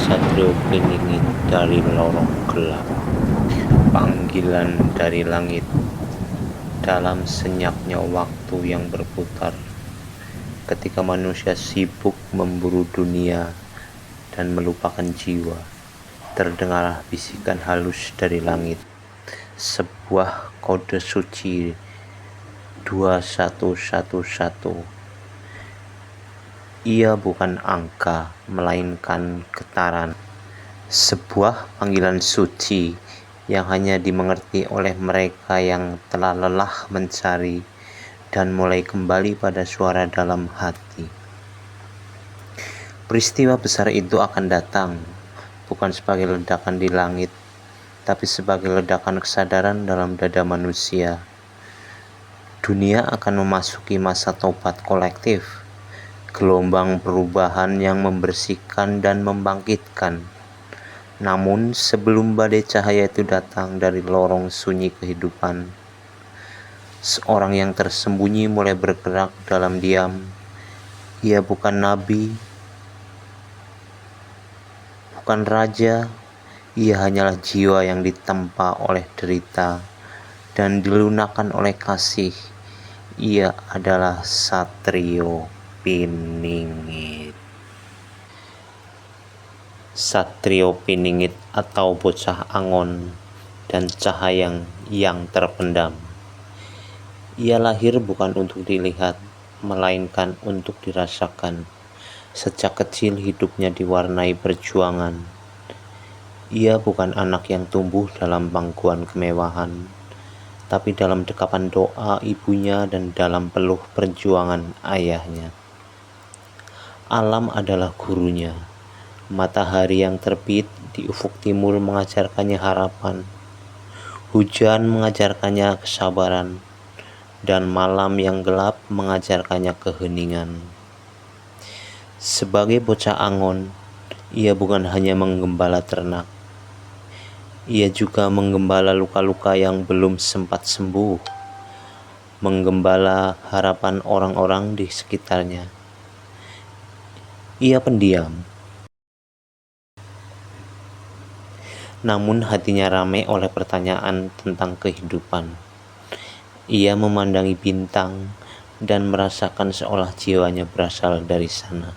Satrio Piningit dari lorong gelap, panggilan dari langit. Dalam senyapnya waktu yang berputar, ketika manusia sibuk memburu dunia dan melupakan jiwa, terdengarlah bisikan halus dari langit, sebuah kode suci 2111. Ia bukan angka, melainkan getaran. Sebuah panggilan suci yang hanya dimengerti oleh mereka yang telah lelah mencari dan mulai kembali pada suara dalam hati. Peristiwa besar itu akan datang, bukan sebagai ledakan di langit, tapi sebagai ledakan kesadaran dalam dada manusia. Dunia akan memasuki masa tobat kolektif, gelombang perubahan yang membersihkan dan membangkitkan. Namun sebelum badai cahaya itu datang dari lorong sunyi kehidupan, seorang yang tersembunyi mulai bergerak dalam diam. Ia bukan nabi, bukan raja, ia hanyalah jiwa yang ditempa oleh derita dan dilunakkan oleh kasih. Ia adalah Satrio Piningit. Satrio Piningit atau bocah angon dan cahaya yang terpendam. Ia lahir bukan untuk dilihat, melainkan untuk dirasakan. Sejak kecil hidupnya diwarnai perjuangan. Ia bukan anak yang tumbuh dalam pangkuan kemewahan, tapi dalam dekapan doa ibunya dan dalam peluh perjuangan ayahnya. Alam adalah gurunya. Matahari yang terbit di ufuk timur mengajarkannya harapan. Hujan mengajarkannya kesabaran, dan malam yang gelap mengajarkannya keheningan. Sebagai bocah angon, ia bukan hanya menggembala ternak. Ia juga menggembala luka-luka yang belum sempat sembuh, menggembala harapan orang-orang di sekitarnya. Ia pendiam, namun hatinya ramai oleh pertanyaan tentang kehidupan. Ia memandangi bintang dan merasakan seolah jiwanya berasal dari sana.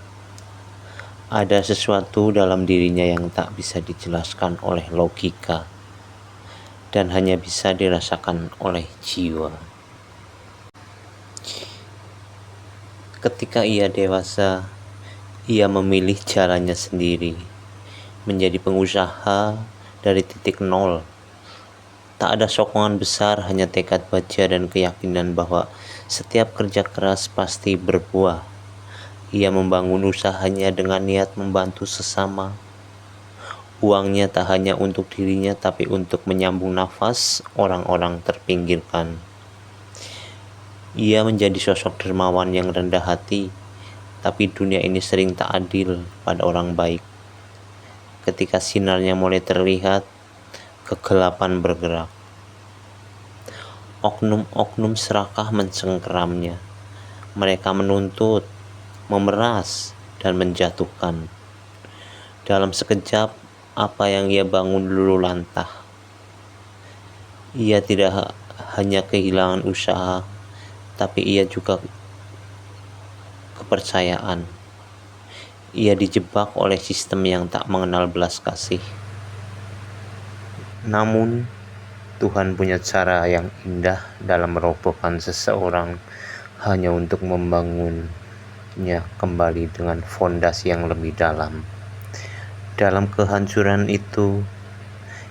Ada sesuatu dalam dirinya yang tak bisa dijelaskan oleh logika dan hanya bisa dirasakan oleh jiwa. Ketika ia dewasa, ia memilih jalannya sendiri, menjadi pengusaha dari titik nol. Tak ada sokongan besar, hanya tekad baja dan keyakinan bahwa setiap kerja keras pasti berbuah. Ia membangun usahanya dengan niat membantu sesama. Uangnya tak hanya untuk dirinya, tapi untuk menyambung nafas orang-orang terpinggirkan. Ia menjadi sosok dermawan yang rendah hati, tapi dunia ini sering tak adil pada orang baik. Ketika sinarnya mulai terlihat, kegelapan bergerak. Oknum-oknum serakah mencengkeramnya. Mereka menuntut, memeras, dan menjatuhkan. Dalam sekejap, apa yang ia bangun luluh lantah. Ia tidak hanya kehilangan usaha, tapi ia juga kepercayaan. Ia dijebak oleh sistem yang tak mengenal belas kasih. Namun, Tuhan punya cara yang indah dalam merobohkan seseorang hanya untuk membangunnya kembali dengan fondasi yang lebih dalam. Dalam kehancuran itu,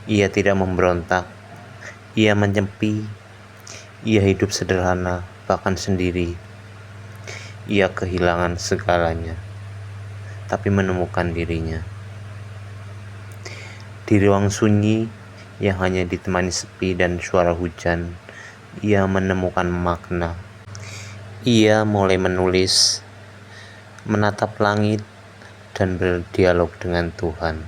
ia tidak memberontak, ia menyepi, ia hidup sederhana, bahkan sendiri. Ia kehilangan segalanya, tapi menemukan dirinya. Di ruang sunyi yang hanya ditemani sepi dan suara hujan, ia menemukan makna. Ia mulai menulis, menatap langit, dan berdialog dengan Tuhan.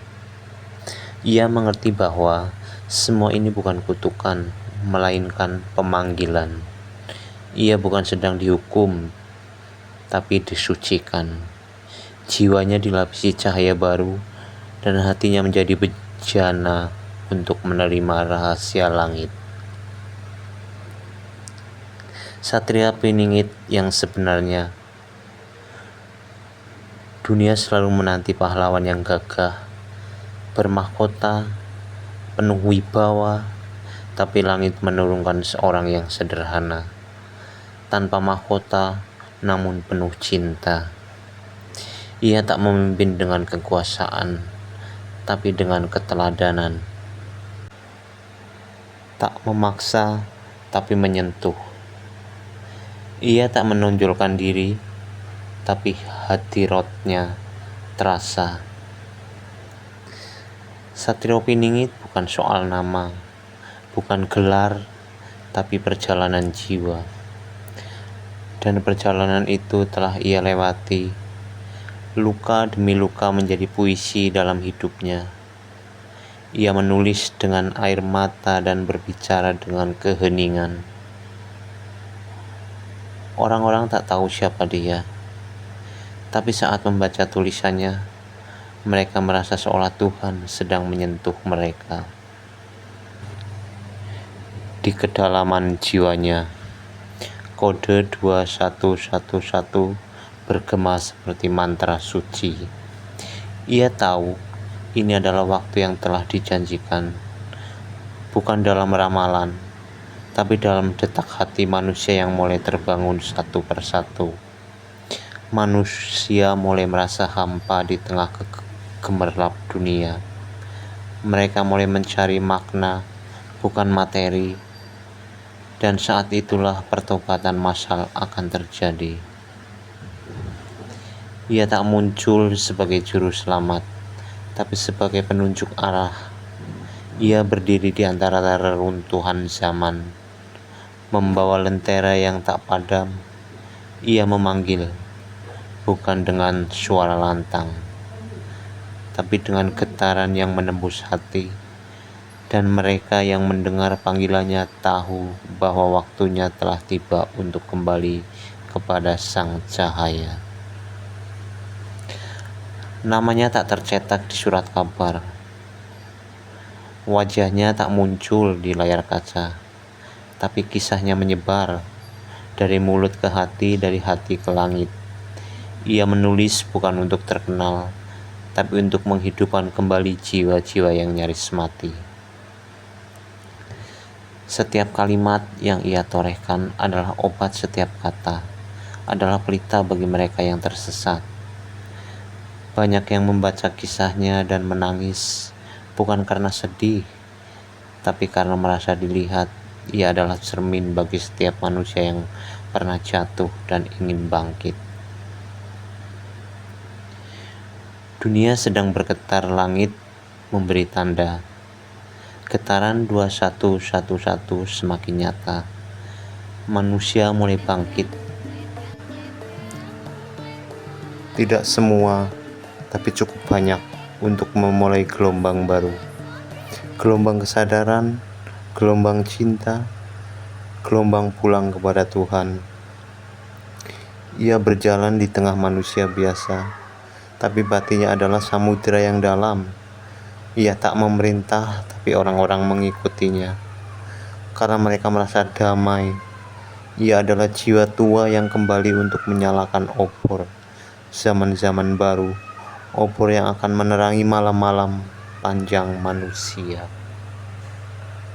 Ia mengerti bahwa semua ini bukan kutukan, melainkan pemanggilan. Ia bukan sedang dihukum, tapi disucikan. Jiwanya dilapisi cahaya baru, dan hatinya menjadi bejana untuk menerima rahasia langit. Satria Piningit yang sebenarnya. Dunia selalu menanti pahlawan yang gagah, bermahkota, penuh wibawa, tapi langit menurunkan seorang yang sederhana, tanpa mahkota namun penuh cinta. Ia tak memimpin dengan kekuasaan, tapi dengan keteladanan. Tak memaksa, tapi menyentuh. Ia tak menonjolkan diri, tapi hadirotnya terasa. Satrio Piningit bukan soal nama, bukan gelar, tapi perjalanan jiwa. Dan perjalanan itu telah ia lewati. Luka demi luka menjadi puisi dalam hidupnya. Ia menulis dengan air mata dan berbicara dengan keheningan. Orang-orang tak tahu siapa dia, tapi saat membaca tulisannya, mereka merasa seolah Tuhan sedang menyentuh mereka. Di kedalaman jiwanya, kode 2111 bergema seperti mantra suci. Ia tahu ini adalah waktu yang telah dijanjikan, bukan dalam ramalan, tapi dalam detak hati manusia yang mulai terbangun satu persatu. Manusia mulai merasa hampa di tengah gemerlap dunia. Mereka mulai mencari makna, bukan materi. Dan saat itulah pertobatan massal akan terjadi. Ia tak muncul sebagai juru selamat, tapi sebagai penunjuk arah. Ia berdiri di antara reruntuhan zaman, membawa lentera yang tak padam. Ia memanggil, bukan dengan suara lantang, tapi dengan getaran yang menembus hati. Dan mereka yang mendengar panggilannya tahu bahwa waktunya telah tiba untuk kembali kepada Sang Cahaya. Namanya tak tercetak di surat kabar. Wajahnya tak muncul di layar kaca, tapi kisahnya menyebar dari mulut ke hati, dari hati ke langit. Ia menulis bukan untuk terkenal, tapi untuk menghidupkan kembali jiwa-jiwa yang nyaris mati. Setiap kalimat yang ia torehkan adalah obat, setiap kata adalah pelita bagi mereka yang tersesat. Banyak yang membaca kisahnya dan menangis, bukan karena sedih, tapi karena merasa dilihat. Ia adalah cermin bagi setiap manusia yang pernah jatuh dan ingin bangkit. Dunia sedang bergetar, langit memberi tanda. Getaran 2111 semakin nyata. Manusia mulai bangkit. Tidak semua, tapi cukup banyak untuk memulai gelombang baru. Gelombang kesadaran, gelombang cinta, gelombang pulang kepada Tuhan. Ia berjalan di tengah manusia biasa, tapi batinnya adalah samudera yang dalam. Ia tak memerintah, tapi orang-orang mengikutinya karena mereka merasa damai. Ia adalah jiwa tua yang kembali untuk menyalakan obor zaman-zaman baru, obor yang akan menerangi malam-malam panjang manusia.